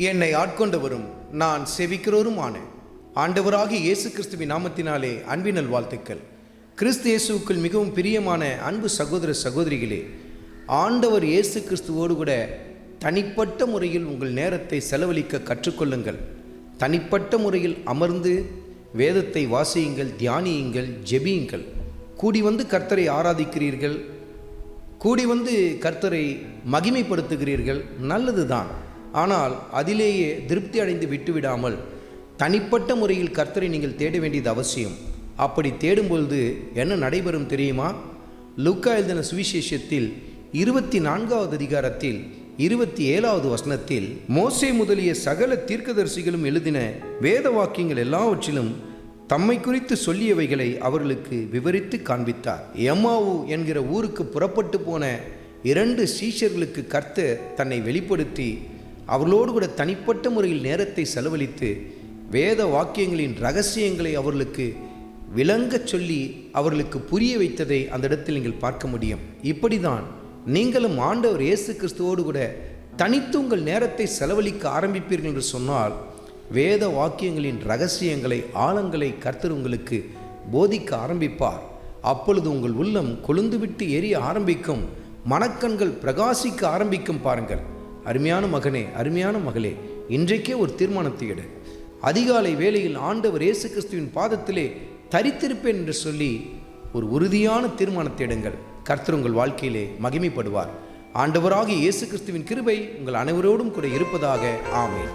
என்னை ஆட்கொண்டவரும் நான் செவிக்கிறோருமான ஆண்டவராகிய இயேசு கிறிஸ்துவின் நாமத்தினாலே அன்பினல் வாழ்த்துக்கள். கிறிஸ்து இயேசுவுக்குள் மிகவும் பிரியமான அன்பு சகோதர சகோதரிகளே, ஆண்டவர் இயேசு கிறிஸ்துவோடு கூட தனிப்பட்ட முறையில் உங்கள் நேரத்தை செலவழிக்க கற்றுக்கொள்ளுங்கள். தனிப்பட்ட முறையில் அமர்ந்து வேதத்தை வாசியுங்கள், தியானியுங்கள், ஜெபியுங்கள். கூடி வந்து கர்த்தரை ஆராதிக்கிறீர்கள், கூடி வந்து கர்த்தரை மகிமைப்படுத்துகிறீர்கள், நல்லதுதான். ஆனால் அதிலேயே திருப்தி அடைந்து விட்டுவிடாமல் தனிப்பட்ட முறையில் கர்த்தரை நீங்கள் தேட வேண்டியது அவசியம். அப்படி தேடும்பொழுது என்ன நடைபெறும் தெரியுமா? லூக்கா எழுதின சுவிசேஷத்தில் 24வது அதிகாரத்தில் 27வது வசனத்தில் மோசே முதலிய சகல தீர்க்கதரிசிகளும் எழுதின வேத வாக்கியங்கள் எல்லாவற்றிலும் தம்மை குறித்து சொல்லியவைகளை அவர்களுக்கு விவரித்து காண்பித்தார். எம்மாவு என்கிற ஊருக்கு புறப்பட்டு போன 2 சீஷர்களுக்கு கர்த்தர் தன்னை வெளிப்படுத்தி அவர்களோடு கூட தனிப்பட்ட முறையில் நேரத்தை செலவழித்து வேத வாக்கியங்களின் இரகசியங்களை அவர்களுக்கு விளங்கச் சொல்லி அவர்களுக்கு புரிய வைத்ததை அந்த இடத்தில் நீங்கள் பார்க்க முடியும். இப்படிதான் நீங்களும் ஆண்டவர் இயேசு கிறிஸ்துவோடு கூட தனித்து உங்கள் நேரத்தை செலவழிக்க ஆரம்பிப்பீர்கள் என்று சொன்னால், வேத வாக்கியங்களின் இரகசியங்களை, ஆழங்களை கர்த்தர் உங்களுக்கு போதிக்க ஆரம்பிப்பார். அப்பொழுது உங்கள் உள்ளம் கொழுந்துவிட்டு எரிய ஆரம்பிக்கும், மனக்கண்கள் பிரகாசிக்க ஆரம்பிக்கும். பாருங்கள் அருமையான மகனே, அருமையான மகளே, இன்றைக்கே ஒரு தீர்மானத்தை எடு. அதிகாலை வேளையில் ஆண்டவர் இயேசு கிறிஸ்துவின் பாதத்திலே தரித்திருப்பேன் என்று சொல்லி ஒரு உறுதியான தீர்மானத்தை எடுங்கள். கர்த்தர் உங்கள் வாழ்க்கையிலே மகிமைப்படுவார். ஆண்டவராகிய இயேசு கிறிஸ்துவின் கிருபை உங்கள் அனைவரோடும் கூட இருப்பதாக. ஆமென்.